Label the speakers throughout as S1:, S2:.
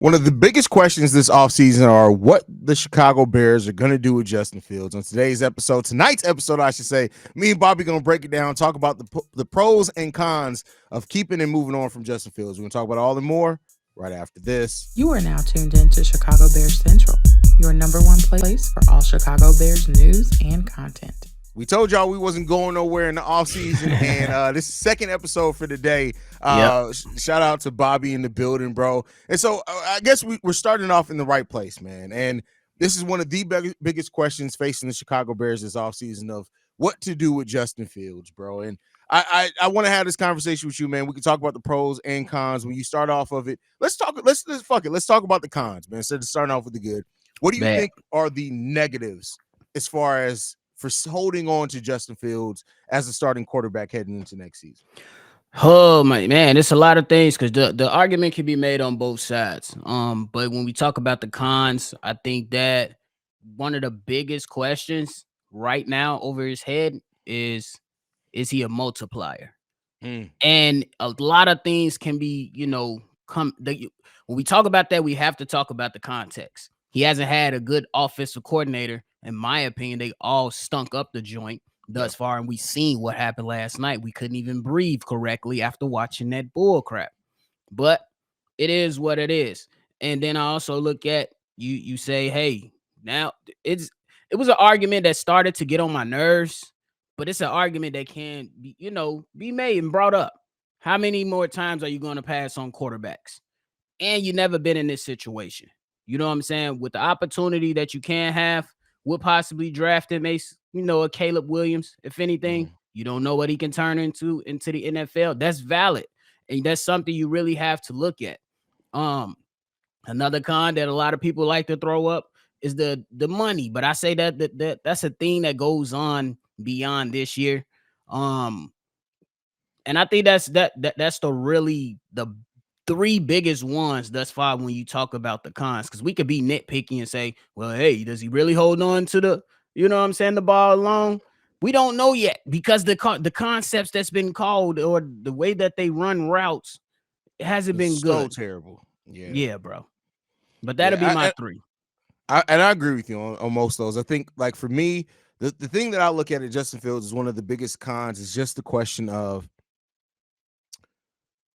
S1: One of the biggest questions this offseason are what the Chicago Bears are going to do with Justin Fields. On tonight's episode, I should say, me and Bobby going to break it down, talk about the pros and cons of keeping and moving on from Justin Fields. We're going to talk about all and more right after this.
S2: You are now tuned in to Chicago Bears Central, your number one place for all Chicago Bears news and content.
S1: We told y'all we wasn't going nowhere in the offseason, and this is second episode for today. Shout out to Bobby in the building, bro. And so I guess we're starting off in the right place, man. And this is one of the biggest questions facing the Chicago Bears this offseason of what to do with Justin Fields, bro. And I want to have this conversation with you, man. We can talk about the pros and cons. When you start off of it, let's talk about the cons, man, instead of starting off with the good. What do you think are the negatives as far as for holding on to Justin Fields as a starting quarterback heading into next season?
S3: Oh my man, it's a lot of things because the argument can be made on both sides. But when we talk about the cons, I think that one of the biggest questions right now over his head is he a multiplier? And a lot of things can be, when we talk about that, we have to talk about the context. He hasn't had a good offensive coordinator. In my opinion, they all stunk up the joint thus far, and we seen what happened last night. We couldn't even breathe correctly after watching that bull crap. But it is what it is. And then I also look at you say, hey, now it was an argument that started to get on my nerves, but it's an argument that can be, be made and brought up. How many more times are you going to pass on quarterbacks? And you never been in this situation. You know what I'm saying? With the opportunity that you can have, we'll possibly draft him, a Caleb Williams. If anything, you don't know what he can turn into the NFL. That's valid. And that's something you really have to look at. Another con that a lot of people like to throw up is the money. But I say that's a thing that goes on beyond this year. And I think that's the three biggest ones thus far when you talk about the cons, because we could be nitpicky and say, well, hey, does he really hold on to the ball long? We don't know yet, because the concepts that's been called or the way that they run routes, it hasn't been good.
S1: So terrible.
S3: Yeah, bro. But that'll be my three.
S1: I agree with you on most of those. I think, like, for me, the thing that I look at Justin Fields is one of the biggest cons is just the question of,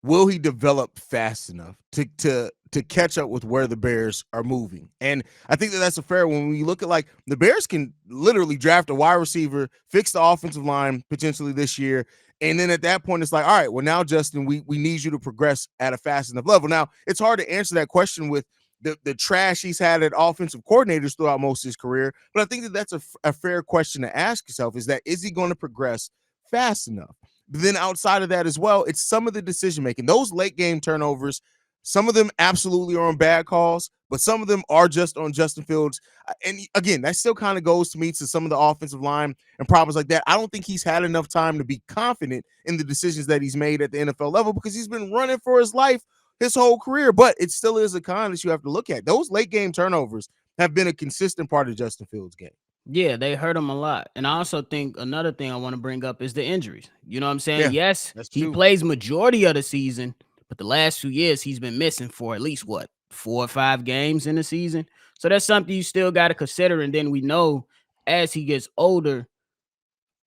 S1: will he develop fast enough to catch up with where the Bears are moving? And I think that's a fair one. When you look at, like, the Bears can literally draft a wide receiver, fix the offensive line potentially this year, and then at that point it's like, all right, well, now, Justin, we need you to progress at a fast enough level. Now, it's hard to answer that question with the trash he's had at offensive coordinators throughout most of his career, but I think that's a fair question to ask yourself, is he going to progress fast enough? But then outside of that as well, it's some of the decision making. Those late game turnovers, some of them absolutely are on bad calls, but some of them are just on Justin Fields. And again, that still kind of goes to me to some of the offensive line and problems like that. I don't think he's had enough time to be confident in the decisions that he's made at the NFL level, because he's been running for his life his whole career. But it still is a con that you have to look at. Those late game turnovers have been a consistent part of Justin Fields' game.
S3: Yeah, they hurt him a lot. And I also think another thing I want to bring up is the injuries. You know what I'm saying?
S1: Yeah,
S3: yes, he plays majority of the season, but the last few years he's been missing for at least 4 or 5 games in the season. So that's something you still got to consider. And then we know as he gets older,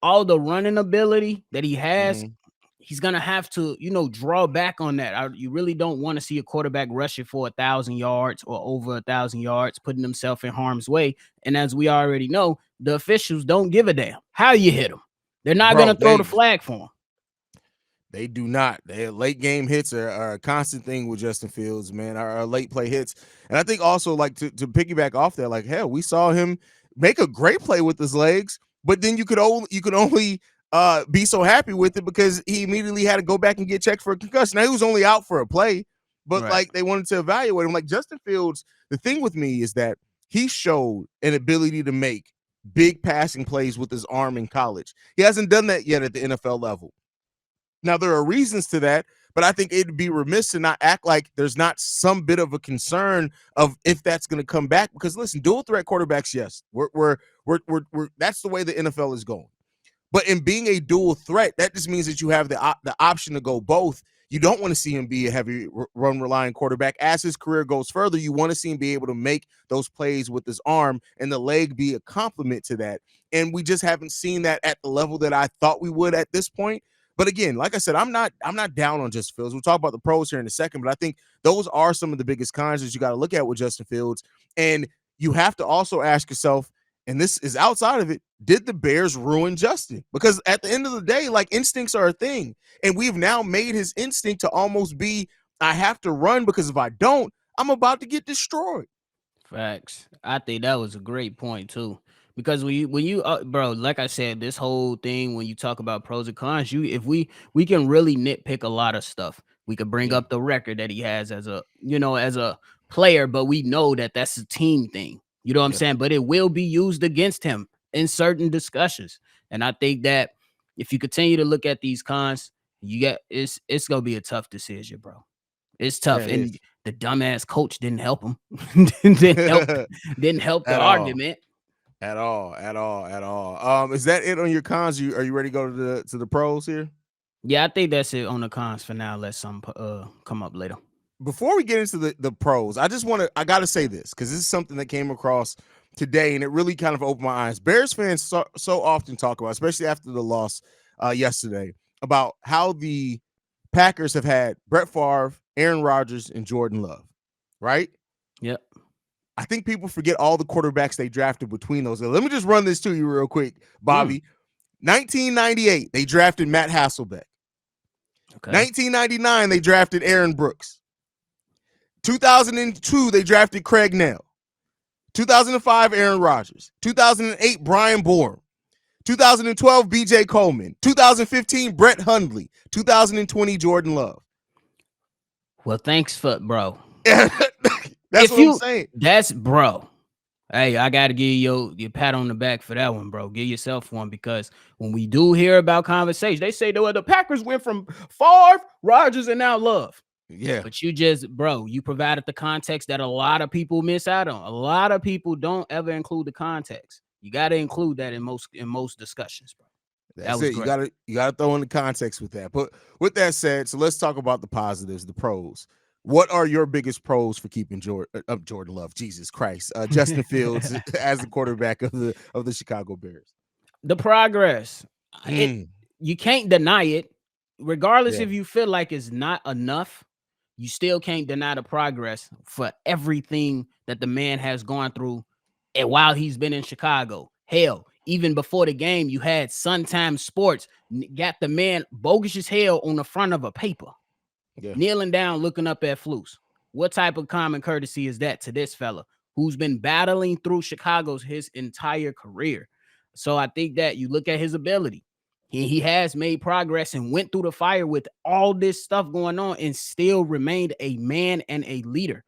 S3: all the running ability that he has, he's going to have to, draw back on that. You really don't want to see a quarterback rushing for 1,000 yards or over 1,000 yards, putting himself in harm's way. And as we already know, the officials don't give a damn how you hit them. They're not going to throw the flag for him.
S1: They do not. Late game hits are a constant thing with Justin Fields, man. Our late play hits. And I think also, like, to piggyback off that, like, hell, we saw him make a great play with his legs, but then you could only be so happy with it because he immediately had to go back and get checked for a concussion. Now, he was only out for a play, but like, they wanted to evaluate him. Like, Justin Fields, the thing with me is that he showed an ability to make big passing plays with his arm in college. He hasn't done that yet at the NFL level. Now, there are reasons to that, but I think it'd be remiss to not act like there's not some bit of a concern of if that's going to come back. Because listen, dual threat quarterbacks, yes, we're that's the way the NFL is going. But in being a dual threat, that just means that you have the option to go both. You don't want to see him be a heavy run relying quarterback. As his career goes further, you want to see him be able to make those plays with his arm and the leg be a complement to that. And we just haven't seen that at the level that I thought we would at this point. But again, like I said, I'm not down on Justin Fields. We'll talk about the pros here in a second, but I think those are some of the biggest cons that you got to look at with Justin Fields. And you have to also ask yourself, and this is outside of it, did the Bears ruin Justin? Because at the end of the day, like, instincts are a thing. And we've now made his instinct to almost be, I have to run because if I don't, I'm about to get destroyed.
S3: Facts. I think that was a great point too. Because when you bro, like I said, this whole thing when you talk about pros and cons, if we can really nitpick a lot of stuff. We could bring
S1: Yeah.
S3: up the record that he has as a player, but we know that that's a team thing. You know what I'm
S1: Yeah.
S3: saying? But it will be used against him in certain discussions. And I think that if you continue to look at these cons, it's gonna be a tough decision, bro. It's
S1: Yeah,
S3: tough,
S1: it
S3: and
S1: is.
S3: the dumbass coach didn't help him. didn't help didn't help the
S1: At all.
S3: argument.
S1: At all. At all. At all. Is that it on your cons? Are you ready to go to the pros here?
S3: Yeah, I think that's it on the cons for now. Let some come up later.
S1: Before we get into the pros, I gotta say this because this is something that came across today and it really kind of opened my eyes. Bears fans so often talk about, especially after the loss yesterday, about how the Packers have had Brett Favre, Aaron Rodgers, and Jordan Love, right?
S3: Yep.
S1: I think people forget all the quarterbacks they drafted between those. Let me just run this to you real quick, Bobby. 1998, they drafted Matt Hasselbeck.
S3: Okay.
S1: 1999, they drafted Aaron Brooks. 2002, they drafted Craig Nell. 2005, Aaron Rodgers. 2008, Brian Bourne. 2012, BJ Coleman. 2015, Brett Hundley. 2020, Jordan Love.
S3: Well, thanks for bro.
S1: That's what I'm saying.
S3: That's bro. Hey, I gotta give you your pat on the back for that one, bro. Give yourself one because when we do hear about conversations, they say the Packers went from Favre, Rodgers, and now Love.
S1: Yeah.
S3: But you provided the context that a lot of people miss out on. A lot of people don't ever include the context. You got to include that in most discussions, bro.
S1: That's it.
S3: Great.
S1: You gotta throw in the context with that. But with that said, so let's talk about the positives, the pros. What are your biggest pros for keeping Jordan Love? Jesus Christ, Justin Fields as the quarterback of the Chicago Bears.
S3: The progress, you can't deny it, regardless if you feel like it's not enough. You still can't deny the progress for everything that the man has gone through, and while he's been in Chicago. Hell, even before the game, you had Sun-Times Sports got the man bogus as hell on the front of a paper. Yeah. Kneeling down, looking up at Flus. What type of common courtesy is that to this fella who's been battling through Chicago's his entire career? So I think that you look at his ability. He has made progress and went through the fire with all this stuff going on and still remained a man and a leader.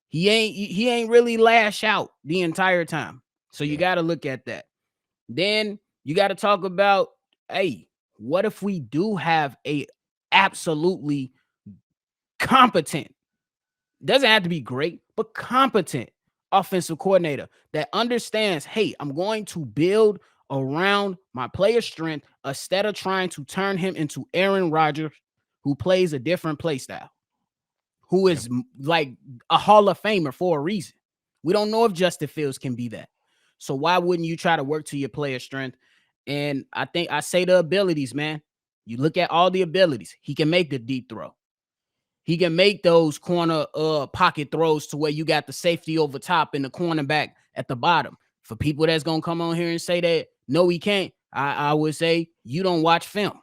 S3: He ain't really lash out the entire time. So you got to look at that. Then you got to talk about, hey, what if we do have a absolutely competent, doesn't have to be great, but competent offensive coordinator that understands, hey, I'm going to build around my player strength instead of trying to turn him into Aaron Rodgers, who plays a different play style, who is like a Hall of Famer for a reason. We don't know if Justin Fields can be that. So why wouldn't you try to work to your player strength? And I think I say the abilities, man. You look at all the abilities. He can make the deep throw. He can make those corner pocket throws to where you got the safety over top and the cornerback at the bottom. For people that's going to come on here and say that, no, he can't, I would say you don't watch film.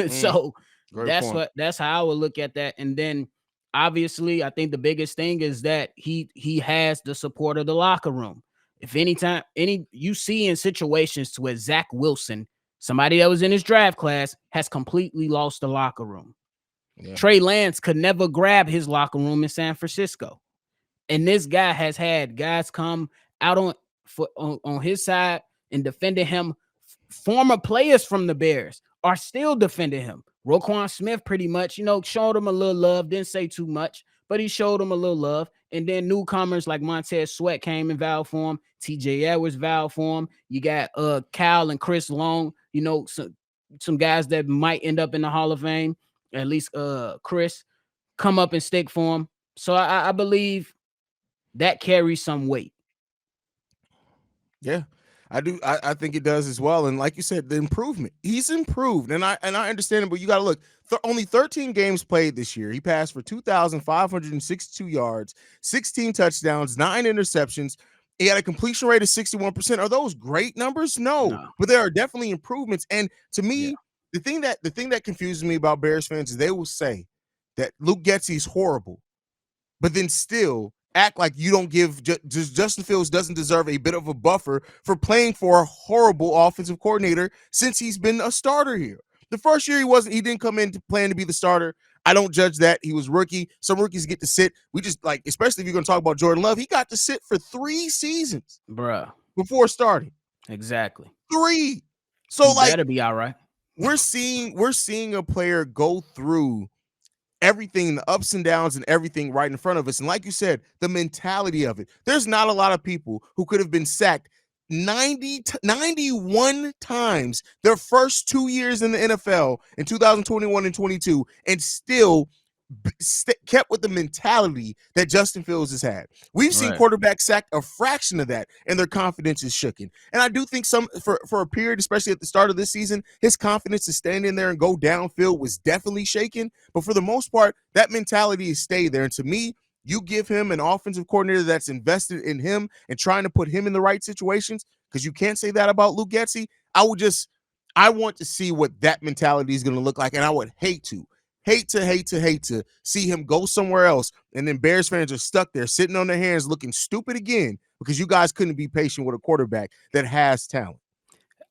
S3: So that's how I would look at that. And then obviously, I think the biggest thing is that he has the support of the locker room. If you see in situations to where Zach Wilson, somebody that was in his draft class, has completely lost the locker room. Yeah. Trey Lance could never grab his locker room in San Francisco. And this guy has had guys come out on his side and defending him. Former players from the Bears are still defending him. Roquan Smith pretty much, showed him a little love, didn't say too much, but he showed him a little love. And then newcomers like Montez Sweat came and vowed for him. TJ Edwards vowed for him. You got Cal and Chris Long, some guys that might end up in the Hall of Fame. at least Chris, come up and stick for him. So I believe that carries some weight.
S1: Yeah, I do. I think it does as well. And like you said, the improvement. He's improved, and I understand it. But you got to look. Only 13 games played this year. He passed for 2,562 yards, 16 touchdowns, 9 interceptions. He had a completion rate of 61%. Are those great numbers? No,
S3: No.
S1: but there are definitely improvements. And to
S3: Yeah.
S1: me, the thing that confuses me about Bears fans is they will say that Luke Getsy's horrible, but then still act like you don't give Justin Fields doesn't deserve a bit of a buffer for playing for a horrible offensive coordinator since he's been a starter here. The first year he didn't come in to plan to be the starter. I don't judge that. He was rookie. Some rookies get to sit. We just like, especially if you're going to talk about Jordan Love, he got to sit for 3 seasons
S3: Bruh.
S1: before starting.
S3: Exactly.
S1: 3. So
S3: He
S1: like
S3: better be all right.
S1: we're seeing a player go through everything, the ups and downs and everything right in front of us. And like you said, the mentality of it. There's not a lot of people who could have been sacked 91 times their first 2 years in the NFL in 2021 and 22 and still kept with the mentality that Justin Fields has had. We've seen
S3: Right.
S1: quarterbacks sacked a fraction of that, and their confidence is shooken. And I do think for a period, especially at the start of this season, his confidence to stand in there and go downfield was definitely shaken. But for the most part, that mentality has stayed there. And to me, you give him an offensive coordinator that's invested in him and trying to put him in the right situations, because you can't say that about Luke Getsy. I want to see what that mentality is going to look like, and I would hate to see him go somewhere else, and then Bears fans are stuck there sitting on their hands looking stupid again because you guys couldn't be patient with a quarterback that has talent.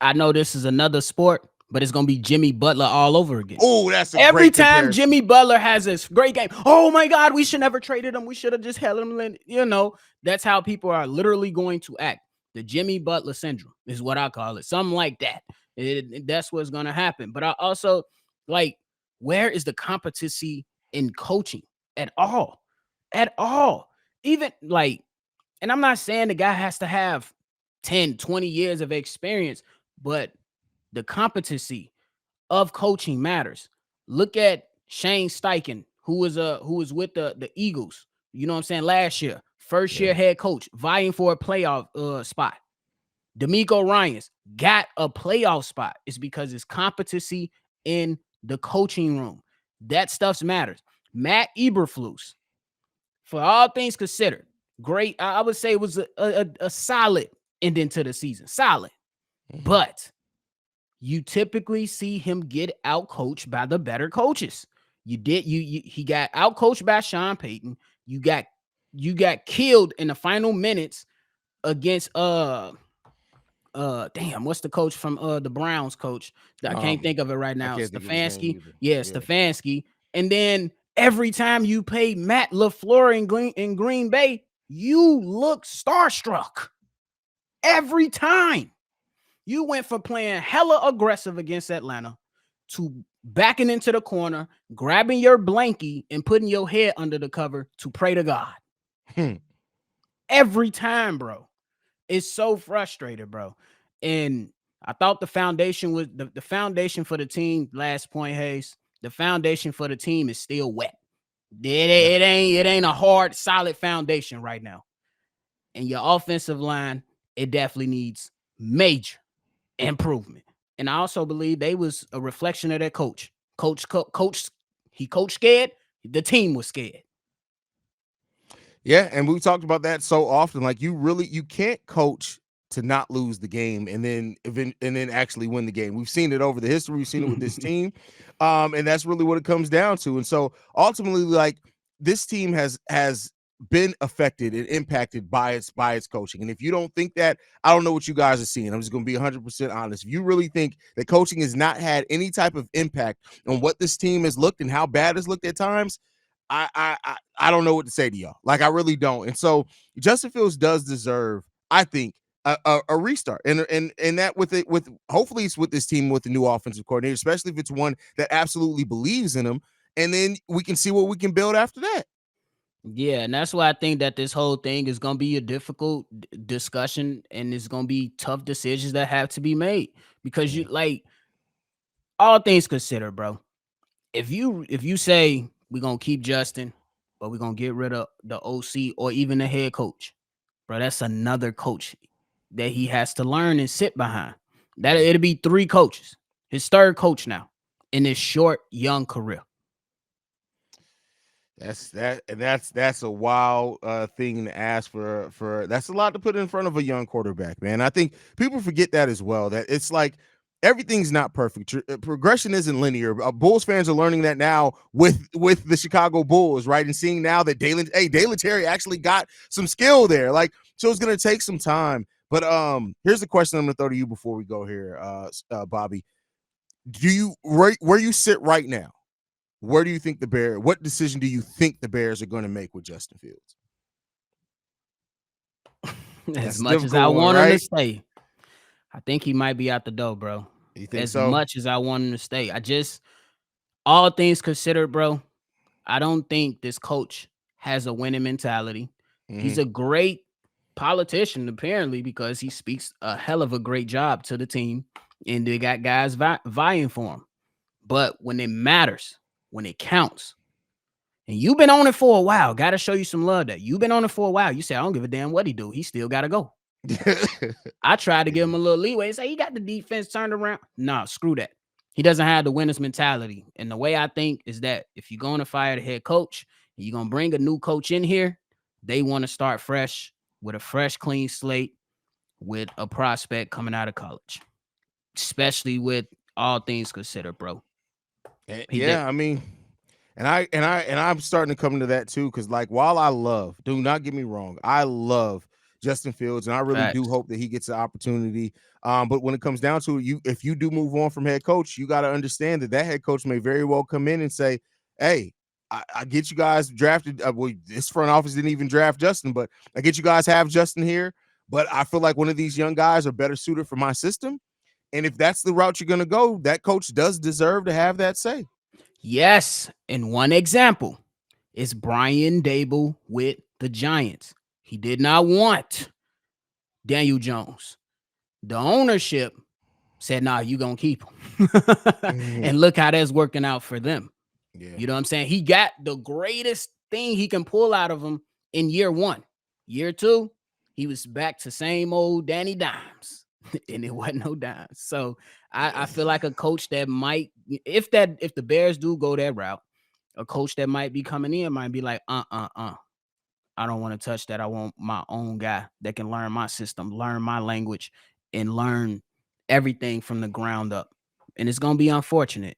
S3: I know this is another sport, but it's gonna be Jimmy Butler all over again.
S1: Oh, that's a
S3: Every
S1: great
S3: time
S1: comparison.
S3: Jimmy Butler has this great game, oh my God, we should never traded him. We should have just held him. You know, that's how people are literally going to act. The Jimmy Butler syndrome is what I call it. Something like that. That's what's going to happen. But I also like, where is the competency in coaching at all? At all. Even like, and I'm not saying the guy has to have 10, 20 years of experience, but the competency of coaching matters. Look at Shane Steichen, who was with the Eagles. You know what I'm saying? Last year, first year head coach, vying for a playoff spot. D'Amico Ryans got a playoff spot. It's because his competency in the coaching room. That stuff matters. Matt Eberflus, for all things considered, great. I would say it was a solid ending to the season. Solid. But you typically see him get out coached by the better coaches. He got out coached by Sean Payton. You got killed in the final minutes against damn, what's the coach from the Browns coach? I can't think of it right now.
S1: can't think of his name
S3: Stefanski.
S1: either.
S3: Yeah, Stefanski. And then every time you pay Matt LaFleur in Green Bay, you look starstruck. Every time. You went from playing hella aggressive against Atlanta to backing into the corner, grabbing your blankie and putting your head under the cover to pray to God. Every time, bro. It's so frustrated, bro. And I thought the foundation was the foundation for the team. Last point, Haize. The foundation for the team is still wet. It ain't a hard, solid foundation right now. And your offensive line, it definitely needs major improvement. And I also believe they was a reflection of their coach. Coach, he coached scared. The team was scared.
S1: Yeah, and we talked about that so often. Like you can't coach to not lose the game and then actually win the game. We've seen it over the history. We've seen it with this team, and that's really what it comes down to. And so ultimately, like, this team has been affected and impacted by its coaching. And if you don't think that, I don't know what you guys are seeing. I'm just going to be 100% honest. If you really think that coaching has not had any type of impact on what this team has looked and how bad it's looked at times, I don't know what to say to y'all. Like, I really don't. And so Justin Fields does deserve, I think, a restart, and that with hopefully it's with this team with the new offensive coordinator, especially if it's one that absolutely believes in him, and then we can see what we can build after that.
S3: Yeah, and that's why I think that this whole thing is going to be a difficult discussion, and it's going to be tough decisions that have to be made because you like all things considered, bro. if you say we're gonna keep Justin, but we're gonna get rid of the OC or even the head coach, bro, that's another coach that he has to learn and sit behind. That it'll be 3 coaches. His third coach now in his short young career.
S1: That's a wild thing to ask for. That's a lot to put in front of a young quarterback, man. I think people forget that as well. That it's like everything's not perfect. Progression isn't linear. Bulls fans are learning that now with the Chicago Bulls, right? And seeing now that Dalen Terry actually got some skill there. Like, so it's gonna take some time. But here's the question I'm gonna throw to you before we go here, Bobby. Do you where you sit right now? Where do you think what decision do you think the Bears are going to make with Justin Fields?
S3: As much as I want him to stay, I think he might be out the door, bro.
S1: You think
S3: as
S1: so?
S3: much as I want him to stay, all things considered, bro, I don't think this coach has a winning mentality. He's a great politician, apparently, because he speaks a hell of a great job to the team, and they got guys vying for him. But when it matters, when it counts, and you've been on it for a while, got to show you some love. That you've been on it for a while. You say, I don't give a damn what he do. He still got to go. I tried to give him a little leeway and say he got the defense turned around. Nah, screw that. He doesn't have the winner's mentality. And the way I think is that if you're going to fire the head coach and you're going to bring a new coach in here, they want to start fresh with a fresh, clean slate with a prospect coming out of college, especially with all things considered, bro.
S1: I mean, and I'm starting to come to that too, because like while do not get me wrong, I love Justin Fields, and I really do hope that he gets the opportunity. But when it comes down to it, if you do move on from head coach, you got to understand that head coach may very well come in and say, "Hey, I get you guys drafted. This front office didn't even draft Justin, but I get you guys have Justin here. But I feel like one of these young guys are better suited for my system. And if that's the route you're going to go, that coach does deserve to have that say."
S3: Yes. And one example is Brian Dable with the Giants. He did not want Daniel Jones. The ownership said, nah, you going to keep him. And look how that's working out for them. Yeah. You know what I'm saying? He got the greatest thing he can pull out of him in year 1. Year 2, he was back to same old Danny Dimes. And it wasn't no dimes. So I feel like a coach that might, if the Bears do go that route, a coach that might be coming in might be like, I don't want to touch that. I want my own guy that can learn my system, learn my language, and learn everything from the ground up. And it's going to be unfortunate.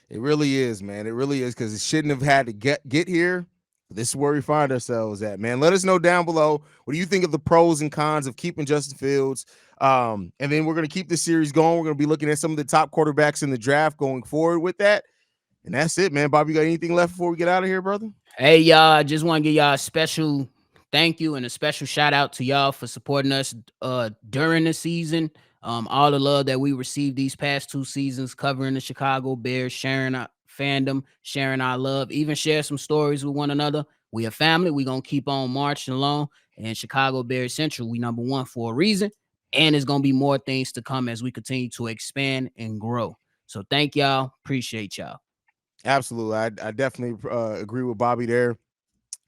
S1: It really is, man. It really is, because it shouldn't have had to get here. This is where we find ourselves at, man. Let us know down below. What do you think of the pros and cons of keeping Justin Fields? And then we're going to keep this series going. We're going to be looking at some of the top quarterbacks in the draft going forward with that. And that's it, man. Bob, you got anything left before we get out of here, brother?
S3: Hey, y'all, I just want to give y'all a special thank you and a special shout out to y'all for supporting us during the season. All the love that we received these past 2 seasons covering the Chicago Bears, sharing our fandom, sharing our love, even share some stories with one another. We a family. We're going to keep on marching along. And Chicago Bears Central, we number 1 for a reason. And there's going to be more things to come as we continue to expand and grow. So thank y'all. Appreciate y'all.
S1: Absolutely. I definitely agree with Bobby there.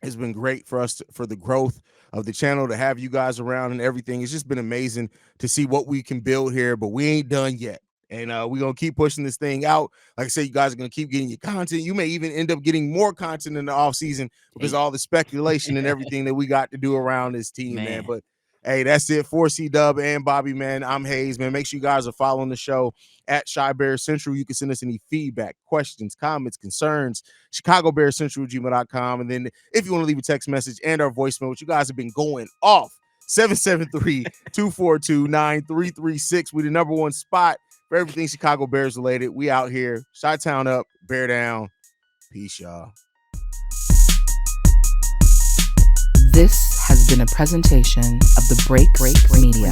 S1: It's been great for us for the growth of the channel, to have you guys around and everything. It's just been amazing to see what we can build here, but we ain't done yet. And we're going to keep pushing this thing out. Like I said, you guys are going to keep getting your content. You may even end up getting more content in the off season because of all the speculation and everything that we got to do around this team, man. But hey, that's it for C-Dub and Bobby, man. I'm Haize, man. Make sure you guys are following the show at Chi Bears Central. You can send us any feedback, questions, comments, concerns, ChicagoBearsCentral@gmail.com. And then if you want to leave a text message and our voicemail, which you guys have been going off, 773-242-9336. We the number 1 spot for everything Chicago Bears related. We out here. Chi-Town up, Bear down. Peace, y'all.
S2: This has been a presentation of the Break Media.